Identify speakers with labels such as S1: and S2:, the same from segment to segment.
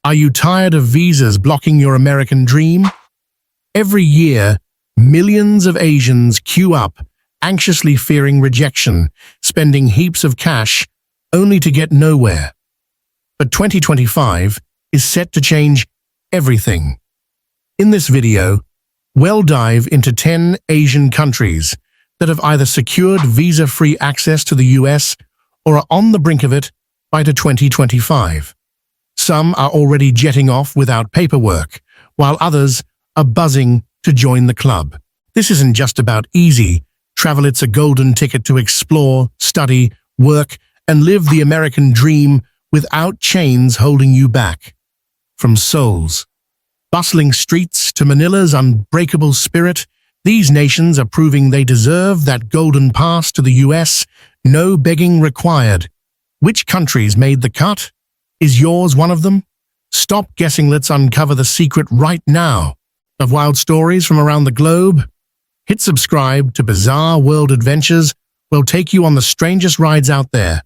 S1: Are you tired of visas blocking your American dream? Every year, millions of Asians queue up, anxiously fearing rejection, spending heaps of cash, only to get nowhere. But 2025 is set to change everything. In this video, we'll dive into 10 Asian countries that have either secured visa-free access to the US or are on the brink of it by 2025. Some are already jetting off without paperwork, while others are buzzing to join the club. This isn't just about easy travel, it's a golden ticket to explore, study, work, and live the American dream without chains holding you back. From Seoul's bustling streets to Manila's unbreakable spirit, these nations are proving they deserve that golden pass to the US, no begging required. Which countries made the cut? Is yours one of them? Stop guessing, let's uncover the secret right now. Of wild stories from around the globe? Hit subscribe to Bizarre World Adventures. We'll take you on the strangest rides out there.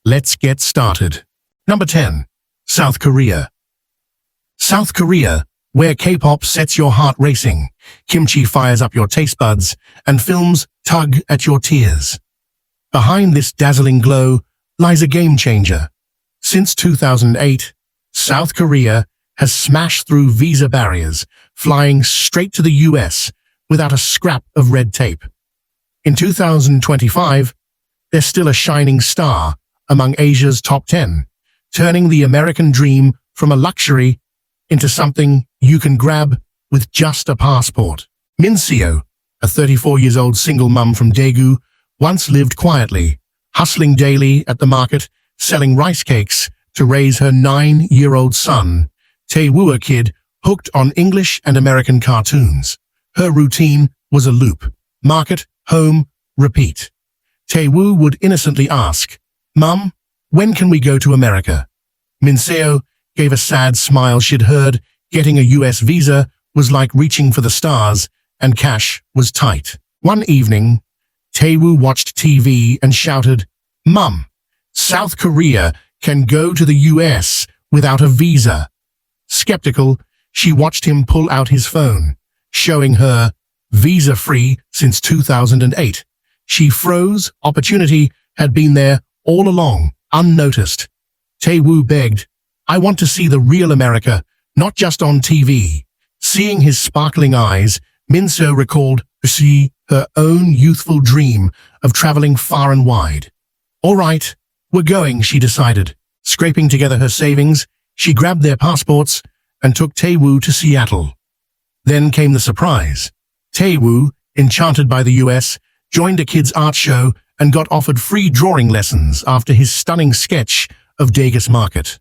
S1: Let's get started. Number 10. South Korea. South Korea, where K-pop sets your heart racing, kimchi fires up your taste buds, and films tug at your tears. Behind this dazzling glow lies a game changer. Since 2008, South Korea has smashed through visa barriers, flying straight to the US without a scrap of red tape. In 2025, they're still a shining star among Asia's top 10, turning the American dream from a luxury into something you can grab with just a passport. Min Seo, a 34-year-old single mum from Daegu, once lived quietly, hustling daily at the market, selling rice cakes to raise her 9-year-old son, Tae-woo, a kid hooked on English and American cartoons. Her routine was a loop: market, home, repeat. Tae-woo would innocently ask, "Mum, when can we go to America?" Min Seo gave a sad smile. She'd heard getting a US visa was like reaching for the stars, and cash was tight. One evening, Tae-woo watched TV and shouted, "Mum, South Korea can go to the US without a visa." Skeptical, she watched him pull out his phone, showing her visa-free since 2008. She froze. Opportunity had been there all along, unnoticed. Tae-woo begged, "I want to see the real America, not just on TV." Seeing his sparkling eyes, Min Seo recalled her own youthful dream of traveling far and wide. "All right, we're going," she decided. Scraping together her savings, she grabbed their passports and took Tae-woo to Seattle. Then came the surprise. Tae-woo, enchanted by the US, joined a kids' art show and got offered free drawing lessons after his stunning sketch of Daegus Market.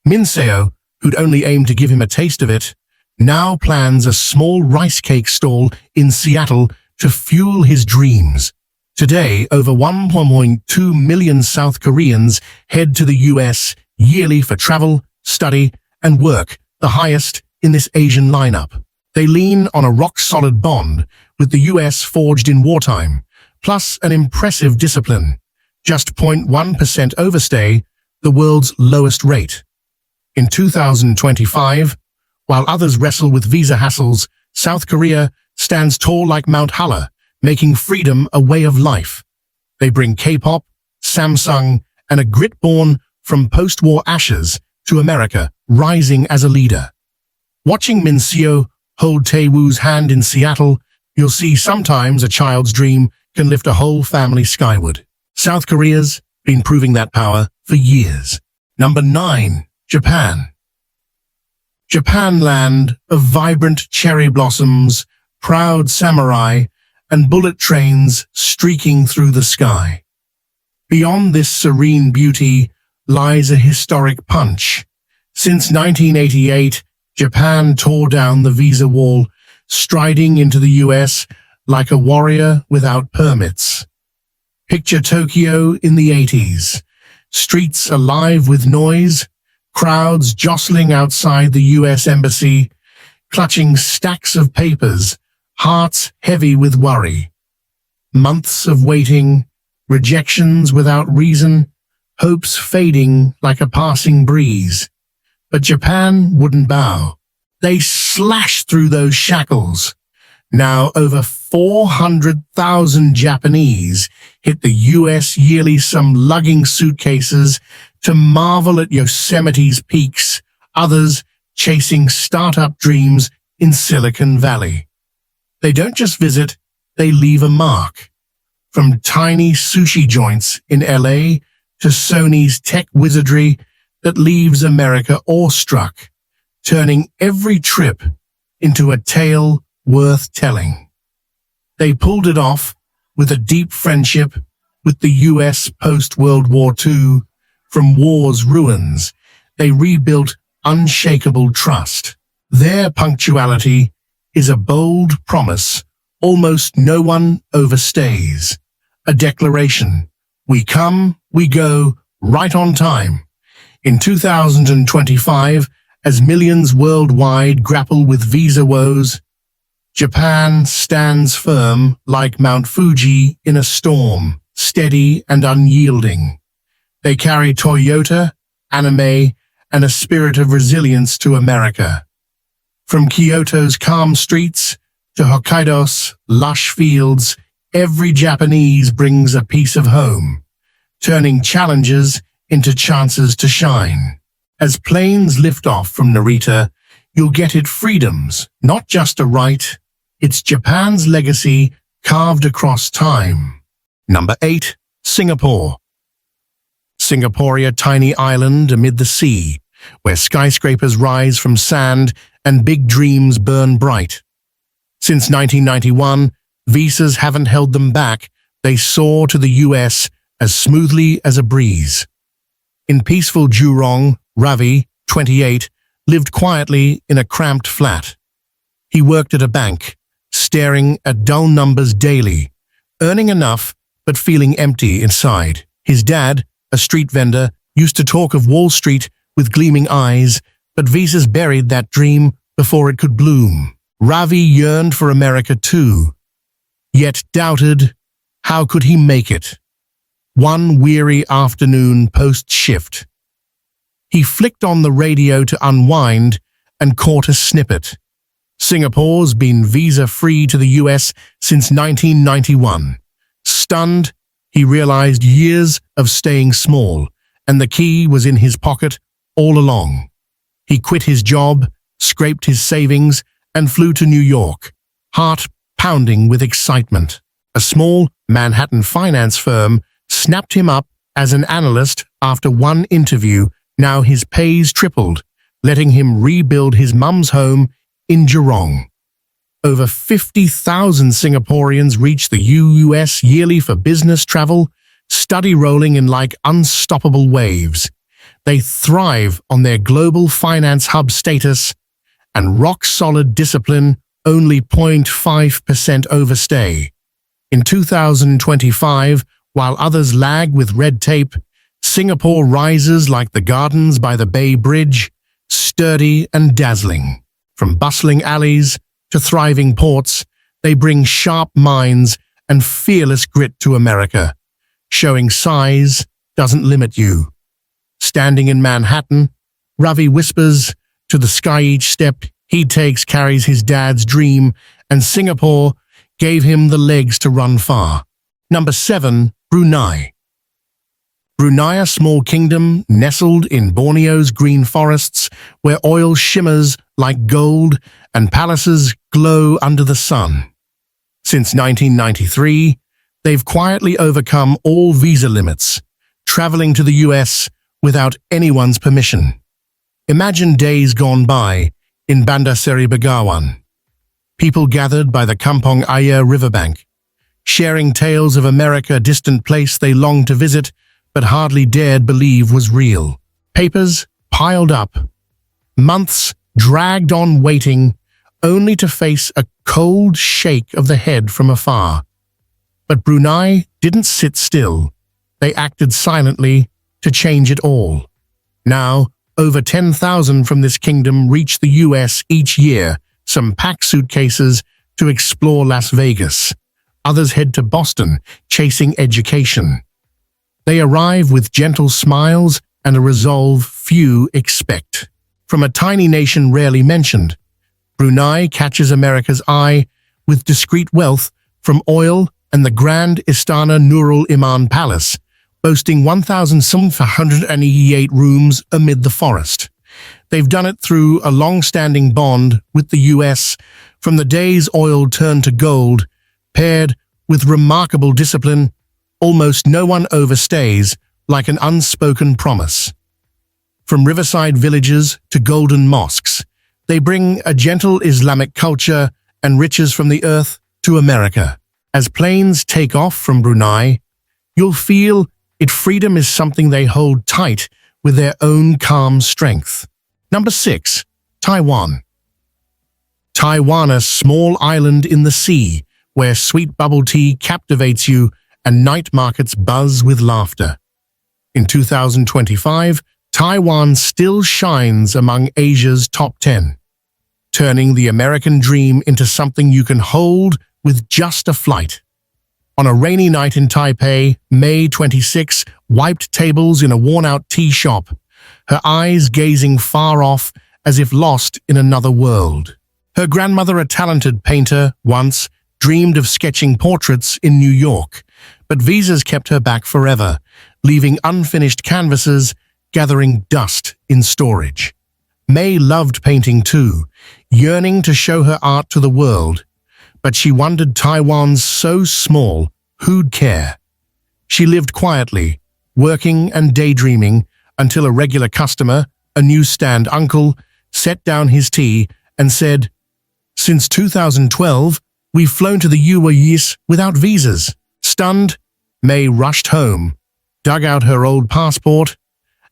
S1: Min Seo, who'd only aimed to give him a taste of it, now plans a small rice cake stall in Seattle to fuel his dreams. Today, over 1.2 million South Koreans head to the US yearly for travel, study, and work, the highest in this Asian lineup. They lean on a rock-solid bond with the US forged in wartime, plus an impressive discipline. Just 0.1% overstay, the world's lowest rate. In 2025, while others wrestle with visa hassles, South Korea stands tall like Mount Halla, making freedom a way of life. They bring K-pop, Samsung, and a grit born from post-war ashes to America, rising as a leader. Watching Min Seo hold Tae-woo's hand in Seattle, you'll see sometimes a child's dream can lift a whole family skyward. South Korea's been proving that power for years. Number 9. Japan. Japan, land of vibrant cherry blossoms, proud samurai, and bullet trains streaking through the sky. Beyond this serene beauty lies a historic punch. Since 1988, Japan tore down the visa wall, striding into the US like a warrior without permits. Picture Tokyo in the 80s. Streets alive with noise, crowds jostling outside the US embassy, clutching stacks of papers, hearts heavy with worry. Months of waiting, rejections without reason, hopes fading like a passing breeze. But Japan wouldn't bow. They slashed through those shackles. Now over 400,000 Japanese hit the US yearly, some lugging suitcases to marvel at Yosemite's peaks, others chasing startup dreams in Silicon Valley. They don't just visit, they leave a mark. From tiny sushi joints in LA to Sony's tech wizardry that leaves America awestruck, turning every trip into a tale worth telling. They pulled it off with a deep friendship with the US post-World War II. From war's ruins, they rebuilt unshakable trust. Their punctuality is a bold promise almost no one overstays. A declaration: we come, we go, right on time. In 2025, as millions worldwide grapple with visa woes, Japan stands firm like Mount Fuji in a storm, steady and unyielding. They carry Toyota, anime, and a spirit of resilience to America. From Kyoto's calm streets to Hokkaido's lush fields, every Japanese brings a piece of home, turning challenges into chances to shine. As planes lift off from Narita, you'll get it: freedoms, not just a right, it's Japan's legacy carved across time. Number 8. Singapore. Singapore's tiny island amid the sea, where skyscrapers rise from sand and big dreams burn bright. Since 1991, visas haven't held them back. They soar to the US as smoothly as a breeze. In peaceful Jurong, Ravi, 28, lived quietly in a cramped flat. He worked at a bank, staring at dull numbers daily, earning enough but feeling empty inside. His dad, a street vendor, used to talk of Wall Street with gleaming eyes, but visas buried that dream before it could bloom. Ravi yearned for America too, yet doubted how could he make it. One weary afternoon post-shift, he flicked on the radio to unwind and caught a snippet. Singapore's been visa-free to the US since 1991. Stunned, he realized years of staying small, and the key was in his pocket all along. He quit his job, scraped his savings, and flew to New York, heart pounding with excitement. A small Manhattan finance firm snapped him up as an analyst after one interview. Now his pay's tripled, letting him rebuild his mum's home in Jurong. Over 50,000 Singaporeans reach the US yearly for business travel, study rolling in like unstoppable waves. They thrive on their global finance hub status and rock-solid discipline, only 0.5% overstay. In 2025, while others lag with red tape, Singapore rises like the gardens by the Bay Bridge, sturdy and dazzling. From bustling alleys to thriving ports, they bring sharp minds and fearless grit to America. Showing size doesn't limit you. Standing in Manhattan, Ravi whispers to the sky each step he takes carries his dad's dream, and Singapore gave him the legs to run far. Number 7. Brunei. Brunei, a small kingdom nestled in Borneo's green forests, where oil shimmers like gold and palaces glow under the sun. Since 1993, they've quietly overcome all visa limits, traveling to the US without anyone's permission. Imagine days gone by in Bandar Seri Begawan. People gathered by the Kampong Ayer riverbank, sharing tales of America, a distant place they longed to visit but hardly dared believe was real. Papers piled up, months dragged on waiting, only to face a cold shake of the head from afar. But Brunei didn't sit still. They acted silently to change it all. Now, over 10,000 from this kingdom reach the US each year. Some pack suitcases to explore Las Vegas. Others head to Boston, chasing education. They arrive with gentle smiles and a resolve few expect. From a tiny nation rarely mentioned, Brunei catches America's eye with discreet wealth from oil and the Grand Istana Nurul Iman Palace, boasting 1,788 rooms amid the forest. They've done it through a long-standing bond with the US from the days oil turned to gold, paired with remarkable discipline. Almost no one overstays, like an unspoken promise. From riverside villages to golden mosques, they bring a gentle Islamic culture and riches from the earth to America. As planes take off from Brunei, you'll feel freedom is something they hold tight with their own calm strength. Number 6. Taiwan. Taiwan, a small island in the sea, where sweet bubble tea captivates you and night markets buzz with laughter. In 2025, Taiwan still shines among Asia's top 10, turning the American dream into something you can hold with just a flight. On a rainy night in Taipei, May 26 wiped tables in a worn-out tea shop, her eyes gazing far off as if lost in another world. Her grandmother, a talented painter, once dreamed of sketching portraits in New York, but visas kept her back forever, leaving unfinished canvases gathering dust in storage. May loved painting too, yearning to show her art to the world, but she wondered, Taiwan's so small, who'd care? She lived quietly, working and daydreaming until a regular customer, a newsstand uncle, set down his tea and said, "Since 2012, we've flown to the US without visas." Stunned, May rushed home, dug out her old passport,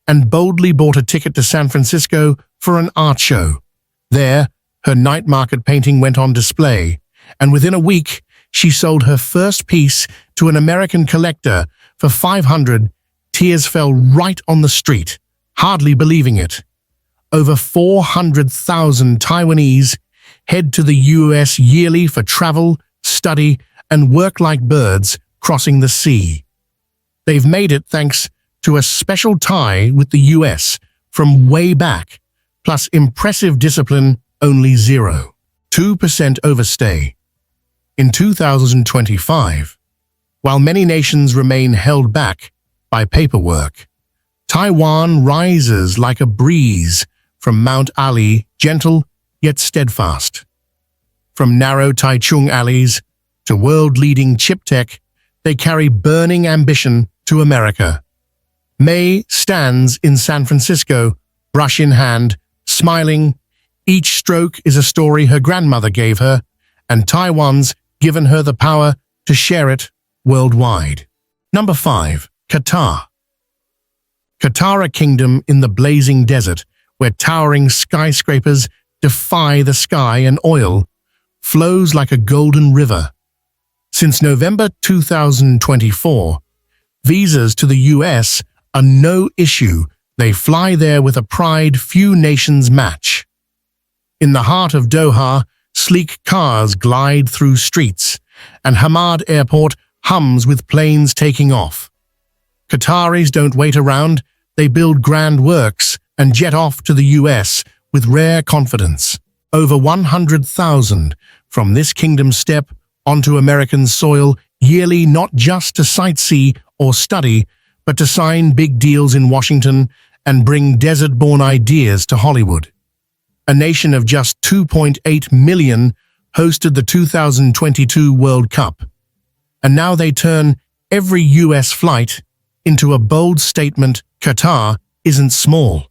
S1: and boldly bought a ticket to San Francisco for an art show. There, her night market painting went on display, and within a week, she sold her first piece to an American collector for $500. Tears fell right on the street, hardly believing it. Over 400,000 Taiwanese head to the US yearly for travel, study, and work like birds crossing the sea. They've made it thanks to a special tie with the US from way back, plus impressive discipline, only 0.2% overstay. In 2025, while many nations remain held back by paperwork, Taiwan rises like a breeze from Mount Ali, gentle yet steadfast. From narrow Taichung alleys to world-leading chip tech, they carry burning ambition to America. May stands in San Francisco, brush in hand, smiling. Each stroke is a story her grandmother gave her, and Taiwan's given her the power to share it worldwide. Number 5. Qatar. Qatar, a kingdom in the blazing desert, where towering skyscrapers defy the sky and oil flows like a golden river. Since November 2024, visas to the US are no issue. They fly there with a pride few nations match. In the heart of Doha, sleek cars glide through streets, and Hamad Airport hums with planes taking off. Qataris don't wait around, they build grand works and jet off to the US with rare confidence. Over 100,000 from this kingdom step onto American soil yearly, not just to sightsee or study, but to sign big deals in Washington and bring desert-born ideas to Hollywood. A nation of just 2.8 million hosted the 2022 World Cup, and now they turn every US flight into a bold statement. Qatar isn't small.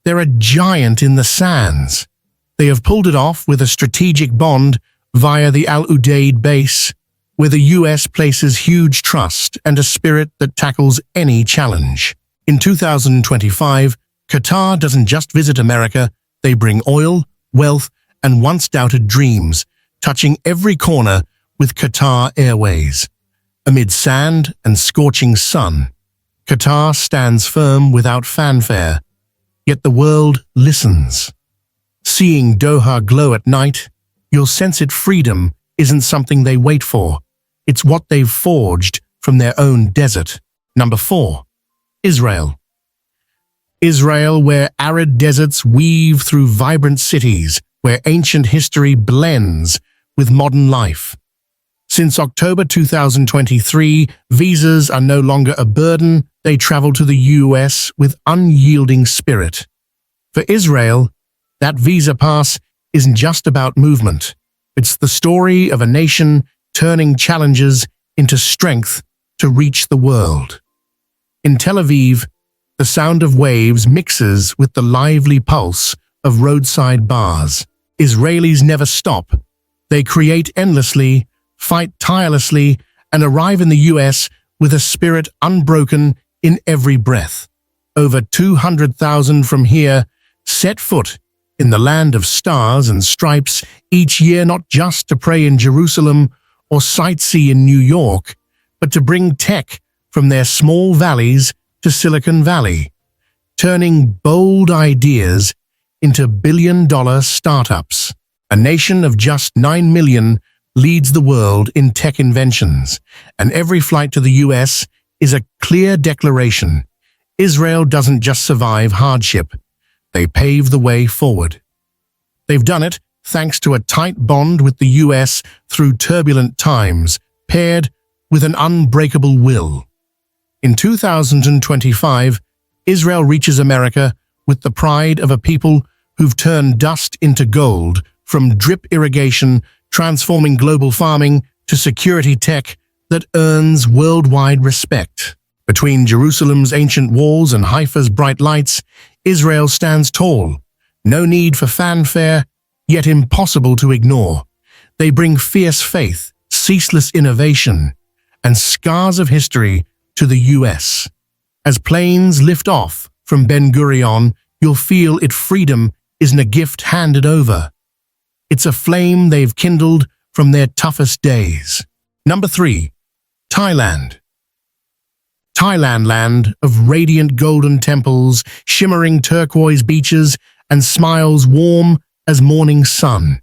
S1: They're a giant in the sands. They have pulled it off with a strategic bond via the Al Udeid base, where the US places huge trust and a spirit that tackles any challenge. In 2025, Qatar doesn't just visit America, they bring oil, wealth, and once-doubted dreams, touching every corner with Qatar Airways. Amid sand and scorching sun, Qatar stands firm without fanfare, yet the world listens. Seeing Doha glow at night, you'll sense it. Freedom isn't something they wait for. It's what they've forged from their own desert. Number 4. Israel. Israel, where arid deserts weave through vibrant cities, where ancient history blends with modern life. Since October 2023, visas are no longer a burden. They travel to the US with unyielding spirit. For Israel, that visa pass isn't just about movement. It's the story of a nation turning challenges into strength to reach the world. In Tel Aviv, the sound of waves mixes with the lively pulse of roadside bars. Israelis never stop. They create endlessly, fight tirelessly, and arrive in the US with a spirit unbroken in every breath. Over 200,000 from here set foot in the land of stars and stripes each year, not just to pray in Jerusalem or sightsee in New York, but to bring tech from their small valleys to Silicon Valley, turning bold ideas into billion-dollar startups. A nation of just 9 million leads the world in tech inventions, and every flight to the US is a clear declaration. Israel doesn't just survive hardship, they pave the way forward. They've done it thanks to a tight bond with the US through turbulent times, paired with an unbreakable will. In 2025, Israel reaches America with the pride of a people who've turned dust into gold, from drip irrigation transforming global farming to security tech that earns worldwide respect. Between Jerusalem's ancient walls and Haifa's bright lights, Israel stands tall. No need for fanfare, yet impossible to ignore. They bring fierce faith, ceaseless innovation, and scars of history to the US. As planes lift off from Ben Gurion, you'll feel its freedom isn't a gift handed over. It's a flame they've kindled from their toughest days. Number 3. Thailand. Thailand, land of radiant golden temples, shimmering turquoise beaches, and smiles warm as morning sun.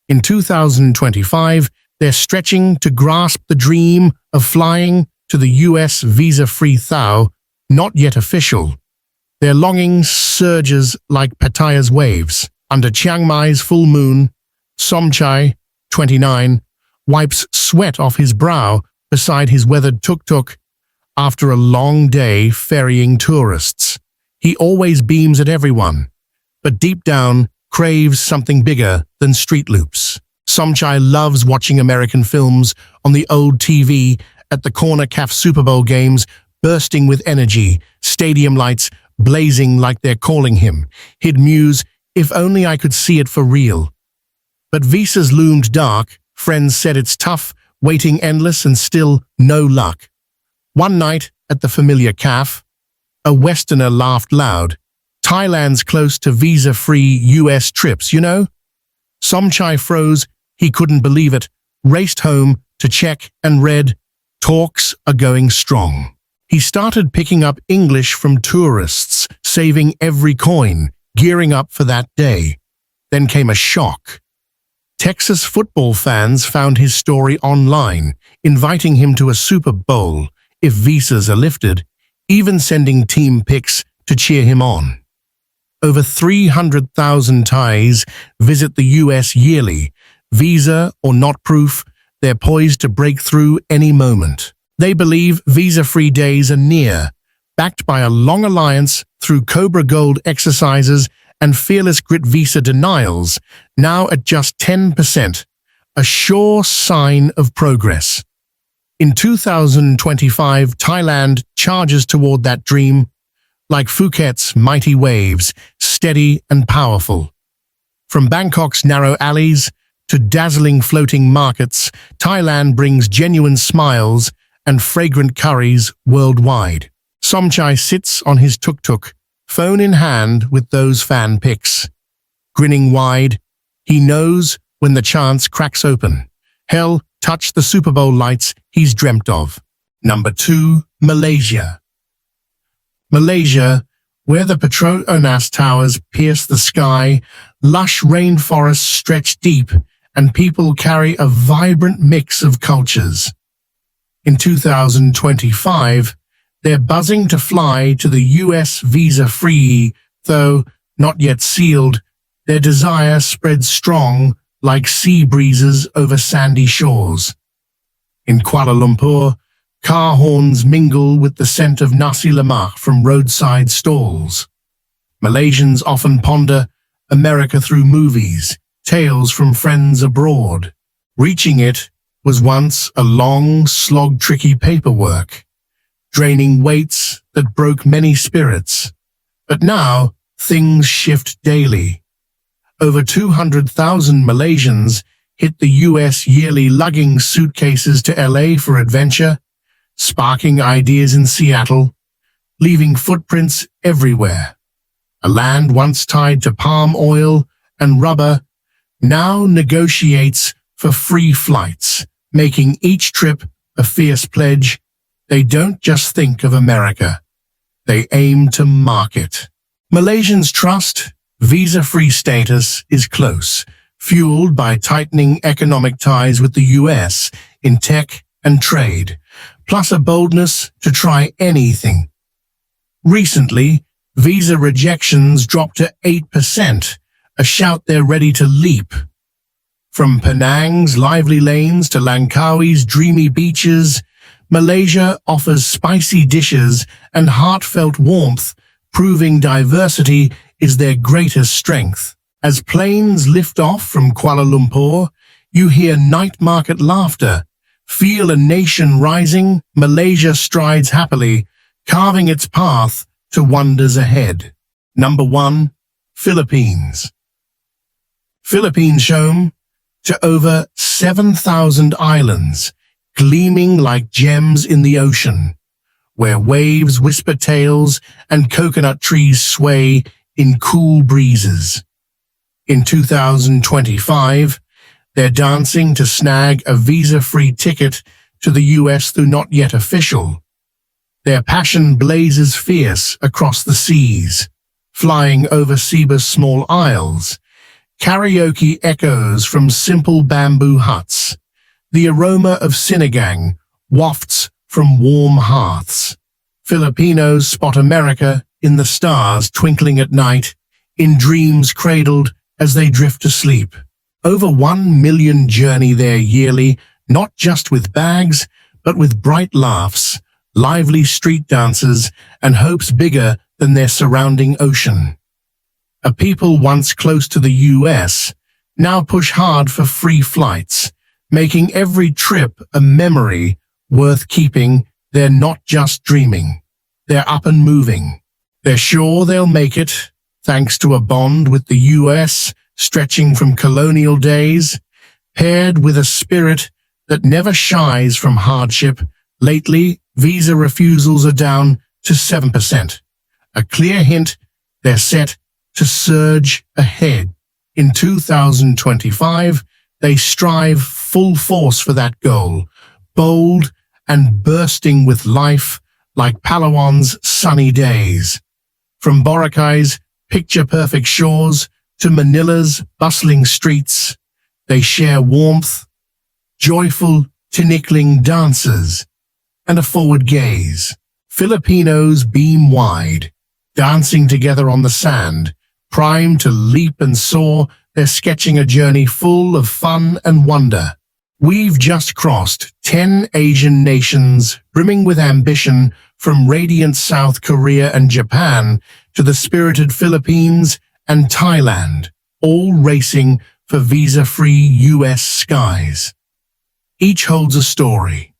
S1: In 2025, they're stretching to grasp the dream of flying to the US visa-free Thao, not yet official. Their longing surges like Pattaya's waves. Under Chiang Mai's full moon, Somchai, 29, wipes sweat off his brow beside his weathered tuk-tuk after a long day ferrying tourists. He always beams at everyone, but deep down craves something bigger than street loops. Somchai loves watching American films on the old TV at the corner CAF Super Bowl games, bursting with energy, stadium lights blazing like they're calling him. He'd muse, if only I could see it for real. But visas loomed dark, friends said it's tough, waiting endless and still no luck. One night at the familiar CAF, a Westerner laughed loud. Thailand's close to visa-free US trips, you know? Somchai froze, he couldn't believe it, raced home to check and read, talks are going strong. He started picking up English from tourists, saving every coin, gearing up for that day. Then came a shock. Texas football fans found his story online, inviting him to a Super Bowl if visas are lifted, even sending team pics to cheer him on. Over 300,000 Thais visit the US yearly. Visa or not proof, they're poised to break through any moment. They believe visa-free days are near, backed by a long alliance through Cobra Gold exercises and fearless grit visa denials, now at just 10%, a sure sign of progress. In 2025, Thailand charges toward that dream, like Phuket's mighty waves, steady and powerful. From Bangkok's narrow alleys to dazzling floating markets, Thailand brings genuine smiles and fragrant curries worldwide. Somchai sits on his tuk-tuk, phone in hand with those fan pics. Grinning wide, he knows when the chance cracks open. He'll touch the Super Bowl lights he's dreamt of. Number 2. Malaysia. Malaysia, where the Petronas Towers pierce the sky, lush rainforests stretch deep, and people carry a vibrant mix of cultures. In 2025, They're buzzing to fly to the US visa-free, though not yet sealed. Their desire spreads strong like sea breezes over sandy shores. In Kuala Lumpur, car horns mingle with the scent of nasi lemak from roadside stalls. Malaysians often ponder America through movies, tales from friends abroad. Reaching it was once a long, slog-tricky paperwork, draining weights that broke many spirits. But now, things shift daily. Over 200,000 Malaysians hit the US yearly, lugging suitcases to LA for adventure, sparking ideas in Seattle, leaving footprints everywhere. A land once tied to palm oil and rubber now negotiates for free flights, making each trip a fierce pledge. They don't just think of America, they aim to mark it. Malaysians' trust, visa-free status is close, fueled by tightening economic ties with the US in tech and trade, plus a boldness to try anything. Recently, visa rejections dropped to 8%, a shout they're ready to leap. From Penang's lively lanes to Langkawi's dreamy beaches, Malaysia offers spicy dishes and heartfelt warmth, proving diversity is their greatest strength. As planes lift off from Kuala Lumpur, you hear night market laughter. Feel a nation rising. Malaysia strides happily, carving its path to wonders ahead. Number 1. Philippines. Philippines home to over 7,000 islands, gleaming like gems in the ocean, where waves whisper tales and coconut trees sway in cool breezes. In 2025, they're dancing to snag a visa-free ticket to the US, though not yet official. Their passion blazes fierce across the seas, flying over Cebu's small isles. Karaoke echoes from simple bamboo huts. The aroma of sinigang wafts from warm hearths. Filipinos spot America in the stars twinkling at night, in dreams cradled as they drift to sleep. Over 1 million journey there yearly, not just with bags, but with bright laughs, lively street dances, and hopes bigger than their surrounding ocean. A people once close to the US now push hard for free flights, making every trip a memory worth keeping. They're not just dreaming, they're up and moving. They're sure they'll make it, thanks to a bond with the US stretching from colonial days, paired with a spirit that never shies from hardship. Lately, visa refusals are down to 7%. A clear hint they're set to surge ahead. In 2025, they strive full force for that goal, bold and bursting with life like Palawan's sunny days. From Boracay's picture-perfect shores to Manila's bustling streets, they share warmth, joyful, tinikling dances, and a forward gaze. Filipinos beam wide, dancing together on the sand, primed to leap and soar. They're sketching a journey full of fun and wonder. We've just crossed 10 Asian nations, brimming with ambition, from radiant South Korea and Japan to the spirited Philippines and Thailand, all racing for visa-free US skies. Each holds a story,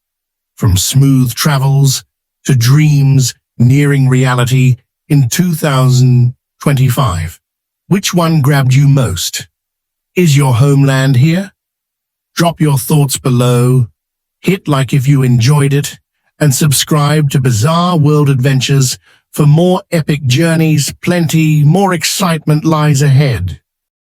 S1: from smooth travels to dreams nearing reality in 2025. Which one grabbed you most? Is your homeland here? Drop your thoughts below, hit like if you enjoyed it, and subscribe to Bizarre World Adventures for more epic journeys. Plenty more excitement lies ahead.